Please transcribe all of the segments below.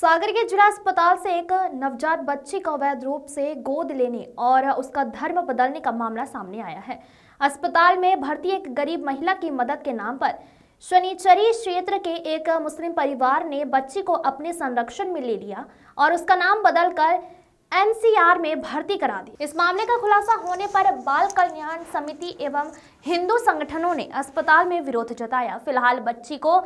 सागर के जिला अस्पताल से एक नवजात बच्ची को अवैध रूप से गोद लेने और उसका धर्म बदलने का मामला सामने आया है। अस्पताल में भर्ती एक गरीब महिला की मदद के नाम पर शनिचरी क्षेत्र के एक मुस्लिम परिवार ने बच्ची को अपने संरक्षण में ले लिया और उसका नाम बदलकर एनसीआर में भर्ती करा दी। इस मामले का खुलासा होने पर बाल कल्याण समिति एवं हिंदू संगठनों ने अस्पताल में विरोध जताया। फिलहाल बच्ची को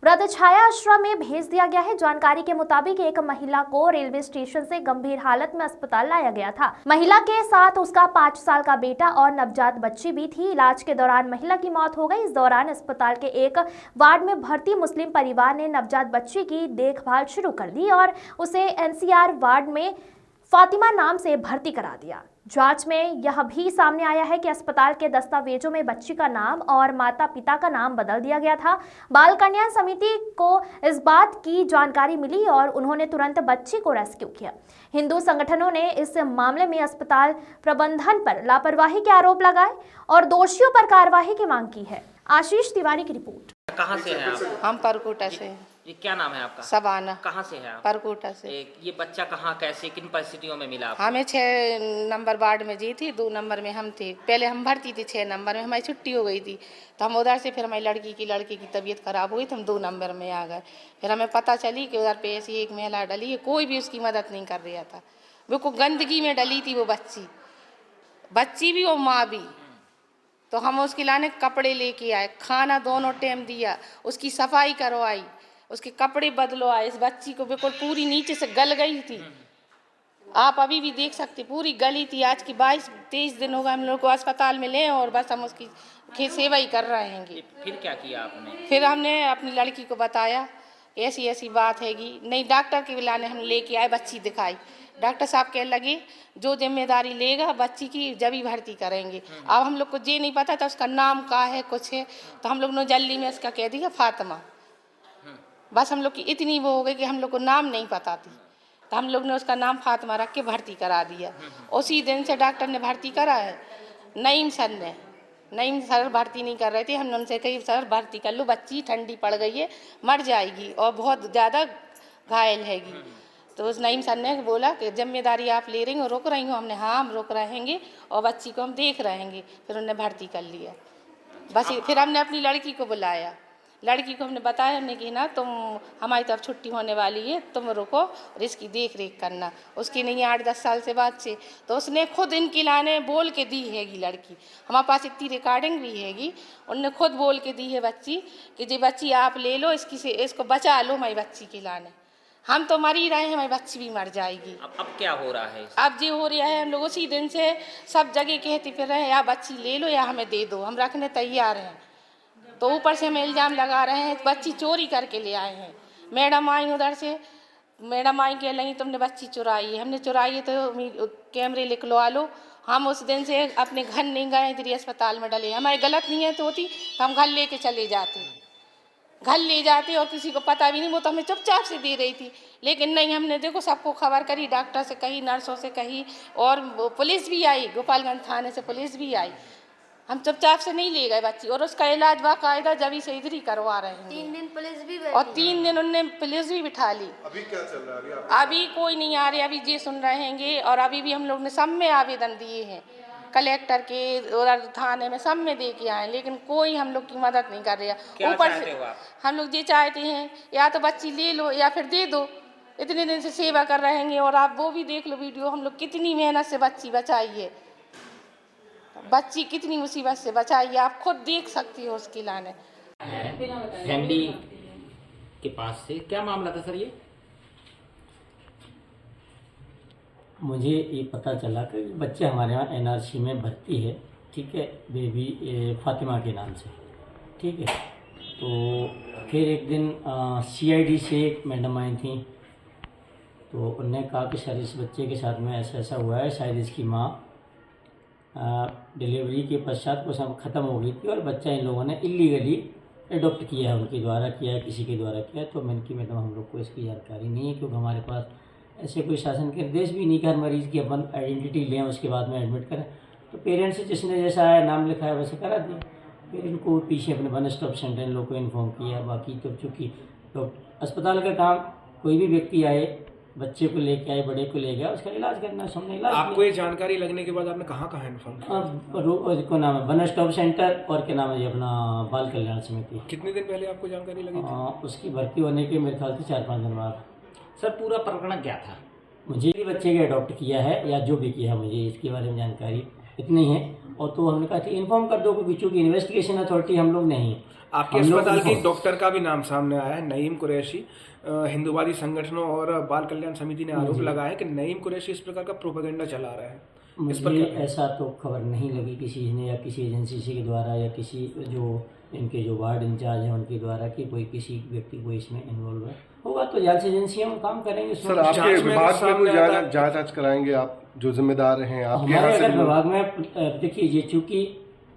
व्रतछाया आश्रम में भेज दिया गया है। जानकारी के मुताबिक एक महिला को रेलवे स्टेशन से गंभीर हालत में अस्पताल लाया गया था। महिला के साथ उसका 5 साल का बेटा और नवजात बच्ची भी थी। इलाज के दौरान महिला की मौत हो गई। इस दौरान अस्पताल के एक वार्ड में भर्ती मुस्लिम परिवार ने नवजात बच्ची की देखभाल शुरू कर दी और उसे एनसीआर वार्ड में फातिमा नाम से भर्ती करा दिया। जांच में यह भी सामने आया है कि अस्पताल के दस्तावेजों में बच्ची का नाम और माता पिता का नाम बदल दिया गया था। बाल कल्याण समिति को इस बात की जानकारी मिली और उन्होंने तुरंत बच्ची को रेस्क्यू किया। हिंदू संगठनों ने इस मामले में अस्पताल प्रबंधन पर लापरवाही के आरोप लगाए और दोषियों पर कार्रवाई की मांग की है। आशीष तिवारी की रिपोर्ट। कहाँ से हैं आप? हम परकोटा से। ये क्या नाम है आपका? सबाना। कहाँ से है आप? परकोटा से। ये बच्चा कहाँ, कैसे, किन परिस्थितियों में मिला आपको? हमें 6 नंबर वार्ड में जी थी, 2 नंबर में हम थे। पहले हम भर्ती थी 6 नंबर में, हमारी छुट्टी हो गई थी तो हम उधर से फिर हमारी लड़की की तबीयत खराब हुई तो हम 2 नंबर में आ गए। फिर हमें पता चली कि उधर पे ऐसी एक महिला डली है, कोई भी उसकी मदद नहीं कर रहा था। वो को गंदगी में डली थी वो बच्ची भी और माँ भी। तो हम उसके लाने कपड़े लेके आए, खाना दोनों टाइम दिया, उसकी सफाई करवाई, उसके कपड़े बदलवाए। इस बच्ची को बिल्कुल पूरी नीचे से गल गई थी, आप अभी भी देख सकते, पूरी गली थी। आज की 22-23 दिन हो गए हम लोग को अस्पताल में लें और बस हम उसकी सेवा ही कर रहे हैं। फिर क्या किया आपने? फिर हमने अपनी लड़की को बताया ऐसी ऐसी बात हैगी। नहीं, डॉक्टर के बुलाने हम लेके आए, बच्ची दिखाई। डॉक्टर साहब कहने लगे जो जिम्मेदारी लेगा बच्ची की जब ही भर्ती करेंगे। अब हम लोग को ये नहीं पता था उसका नाम क्या है, कुछ है, तो हम लोग ने जल्दी में उसका कह दिया फातिमा। बस हम लोग की इतनी वो हो गई कि हम लोग को नाम नहीं पता थी, तो हम लोग ने उसका नाम फातिमा रख के भर्ती करा दिया। उसी दिन से डॉक्टर ने भर्ती करा है। नईम सर भर्ती नहीं कर रहे थे, हमने उनसे कही सर भर्ती कर लो, बच्ची ठंडी पड़ गई है, मर जाएगी और बहुत ज़्यादा घायल हैगी। तो उस नईम सर ने बोला कि जिम्मेदारी आप ले रही हो, रुक रही हो? हमने हाँ हम रुक रहेंगे और बच्ची को हम देख रहेंगे। फिर उन्होंने भर्ती कर लिया। बस फिर हमने अपनी लड़की को बुलाया, लड़की को हमने बताया, हमने कि ना तुम हमारी तरफ छुट्टी होने वाली है, तुम रुको और इसकी देख रेख करना। उसकी नहीं 8-10 साल से बाद से, तो उसने खुद इनकी लाने बोल के दी हैगी लड़की। हमारे पास इतनी रिकॉर्डिंग भी हैगी, उनने खुद बोल के दी है बच्ची कि जी बच्ची आप ले लो, इसको बचा लो हमारी बच्ची की लाने। हम तो मर ही रहे हैं, हमारी बच्ची भी मर जाएगी। अब क्या हो रहा है? अब जी हो रहा है, हम लोग उसी दिन से सब जगह कहते फिर रहे हैं या बच्ची ले लो या हमें दे दो, हम रखने तैयार हैं। तो ऊपर से हमें इल्ज़ाम लगा रहे हैं बच्ची चोरी करके ले आए हैं। मैडम आई उधर से, मैडम आई कह लगी तुमने बच्ची चुराई है। हमने चुराई है तो कैमरे निकलवा लो। हम उस दिन से अपने घर नहीं गए, इधर अस्पताल में डले। हमारी गलत नीयत होती तो हम घर लेके चले जाते, घर ले जाते और किसी को पता भी नहीं। वो तो हमें चुपचाप से दे रही थी, लेकिन नहीं, हमने देखो सबको खबर करी, डॉक्टर से कही, नर्सों से कही और पुलिस भी आई, गोपालगंज थाने से पुलिस भी आई। हम चुपचाप से नहीं ले गए बच्ची और उसका इलाज बाकायदा जब से इधर ही करवा रहे हैं। 3 दिन पुलिस भी और 3 दिन उनने पुलिस भी बिठा ली। अभी क्या चल रहा है? अभी कोई नहीं आ रहे, अभी ये सुन रहेंगे। और अभी भी हम लोग ने सब में आवेदन दिए हैं, कलेक्टर के और थाने में सब में दे के आए, लेकिन कोई हम लोग की मदद नहीं कर रहा। ऊपर से हम लोग ये चाहते हैं या तो बच्ची ले लो या फिर दे दो। इतने दिन से सेवा कर रहे हैं और आप वो भी देख लो वीडियो, हम लोग कितनी मेहनत से बच्ची बचाई है, बच्ची कितनी मुसीबत से बचाई है, आप खुद देख सकती हो उसकी लाने। फैमिली के पास से क्या मामला था सर? ये मुझे ये पता चला कि बच्चे हमारे यहाँ एनआरसी में भर्ती है, ठीक है, बेबी फातिमा के नाम से, ठीक है। तो फिर एक दिन सीआईडी से एक मैडम आई थी, तो उन्होंने कहा कि सर इस बच्चे के साथ में ऐसा ऐसा हुआ है, शायद इसकी माँ डिलीवरी के पश्चात वो सब ख़त्म हो गई थी और बच्चा इन लोगों ने इलीगली एडॉप्ट किया है, उनके द्वारा किया है, किसी के द्वारा किया है। तो मैंने कि मैडम हम लोग को इसकी जानकारी नहीं है, क्योंकि हमारे पास ऐसे कोई शासन के निर्देश भी नहीं कि हर मरीज़ की अपन आइडेंटिटी लें उसके बाद में एडमिट करें। तो पेरेंट्स से जिसने जैसा आया नाम लिखाया वैसे करा दिया। फिर इनको पीछे अपने वन स्टॉप सेंटर इन लोग को इन्फॉर्म किया। बाकी तो चूँकि तो अस्पताल का काम कोई भी व्यक्ति आए, बच्चे को लेके आए, बड़े को ले गया, उसका इलाज करना, हमने इलाज आपको ये जानकारी लगने के बाद आपने कहाँ कहाँ इन्फॉर्म किया? को नाम है वन स्टॉप सेंटर और क्या नाम है ये अपना बाल कल्याण समिति। कितने दिन पहले आपको जानकारी लगी थी? उसकी भर्ती होने के मेरे ख्याल से 4-5 दिन बाद। सर पूरा प्रकरण क्या था? मुझे भी बच्चे के अडॉप्ट किया है या जो भी किया, मुझे इसके बारे में जानकारी इतनी है। और तो हमने कहा कि इन्फॉर्म कर दो, क्योंकि चूँकि इन्वेस्टिगेशन अथॉरिटी हम लोग नहीं। आपके अस्पताल के एक डॉक्टर का भी नाम सामने आया है, नईम कुरैशी। हिंदुवादी संगठनों और बाल कल्याण समिति ने आरोप लगाया है कि नईम कुरैशी इस प्रकार का प्रोपेगेंडा चला रहा है। इस पर मुझे क्या? ऐसा तो खबर नहीं लगी किसी ने या किसी एजेंसी के द्वारा या किसी जो इनके जो वार्ड इंचार्ज हैं उनके द्वारा कि कोई किसी व्यक्ति को इसमें इन्वॉल्व है। होगा तो जांच एजेंसियां काम करेंगे। सर आपके जांच में विभाग में सामने कोई आता है। जांच कराएंगे आप जो जिम्मेदार हैं आपके हमारे यहाँ से? अगर विभाग में देखिए, ये चूँकि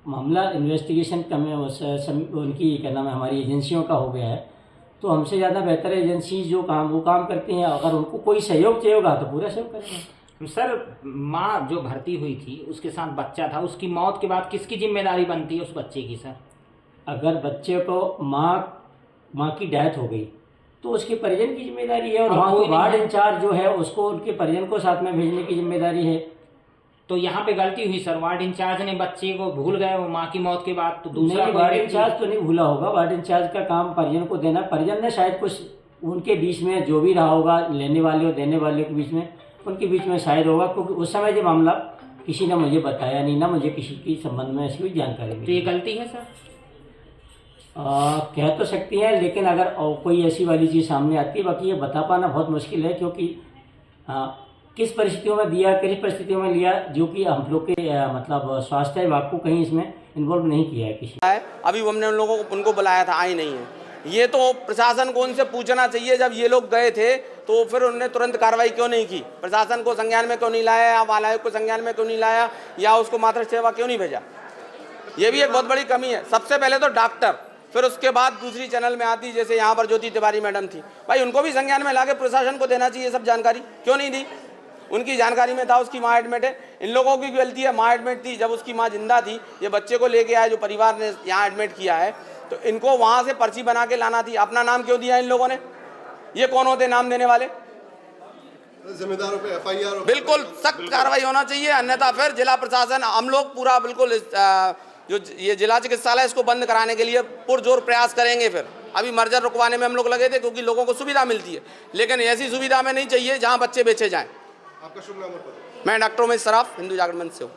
मामला इन्वेस्टिगेशन कम है, उनकी क्या नाम है हमारी एजेंसियों का हो गया है, तो हमसे ज़्यादा बेहतर एजेंसी जो काम वो काम करती हैं। अगर उनको कोई सहयोग चाहिए होगा तो पूरा सहयोग करेंगे। सर माँ जो भर्ती हुई थी उसके साथ बच्चा था, उसकी मौत के बाद किसकी जिम्मेदारी बनती है उस बच्चे की? सर अगर बच्चे को माँ की डेथ हो गई तो उसके परिजन की जिम्मेदारी है, और वहाँ कोई तो नहीं वार्ड है। इंचार्ज जो है उसको उनके परिजन को साथ में भेजने की जिम्मेदारी है। तो यहाँ पे गलती हुई सर, वार्ड इंचार्ज ने बच्चे को भूल गए वो माँ की मौत के बाद, तो दूसरा नहीं, कोई वार्ड व्यक्ति- इंचार्ज तो नहीं भूला होगा। वार्ड इंचार्ज का काम परिजन को देना, परिजन ने शायद कुछ उनके बीच में जो भी रहा होगा, लेने वाले और देने वाले के बीच में, उनके बीच में शायद होगा, क्योंकि उस समय जो मामला किसी ने मुझे बताया नहीं, ना मुझे किसी के संबंध में ऐसी कोई जानकारी तो मिली। ये गलती है सर? कह तो सकती हैं, लेकिन अगर कोई ऐसी वाली चीज़ सामने आती है, बाकी ये बता पाना बहुत मुश्किल है, क्योंकि किस परिस्थितियों में दिया, किस परिस्थितियों में लिया, जो कि हम लोग के मतलब स्वास्थ्य विभाग को कहीं इसमें इन्वॉल्व नहीं किया है किसी। अभी हमने उन लोगों को उनको बुलाया था, आए नहीं है। ये तो प्रशासन को उनसे पूछना चाहिए, जब ये लोग गए थे तो फिर उन्होंने तुरंत कार्रवाई क्यों नहीं की? प्रशासन को संज्ञान में क्यों नहीं लाया, या बाल आयोग को संज्ञान में क्यों नहीं लाया, या उसको मातृ सेवा क्यों नहीं भेजा? ये भी एक बहुत बड़ी कमी है। सबसे पहले तो डॉक्टर, फिर उसके बाद दूसरी चैनल में आती, जैसे यहाँ पर ज्योति तिवारी मैडम थी, भाई उनको भी संज्ञान में लाके प्रशासन को देना चाहिए सब जानकारी। क्यों नहीं दी? उनकी जानकारी में था उसकी माँ एडमिट है। इन लोगों की गलती है, माँ एडमिट थी, जब उसकी माँ जिंदा थी, ये बच्चे को लेके आए जो परिवार ने यहाँ एडमिट किया है, तो इनको वहाँ से पर्ची बना के लाना थी। अपना नाम क्यों दिया इन लोगों ने? ये कौन होते नाम देने वाले? जिम्मेदारों पे FIR बिल्कुल सख्त कार्रवाई होना चाहिए, अन्यथा फिर जिला प्रशासन, हम लोग पूरा बिल्कुल जो ये जिला चिकित्सालय इसको बंद कराने के लिए पुरजोर प्रयास करेंगे। फिर अभी मर्जर रुकवाने में हम लोग लगे थे, क्योंकि लोगों को सुविधा मिलती है, लेकिन ऐसी सुविधा में नहीं चाहिए जहाँ बच्चे बेचे जाएं। आपका शुभ नाम और पता? मैं डॉक्टर उमेश सराफ, हिंदू जागरण मंच से हूँ।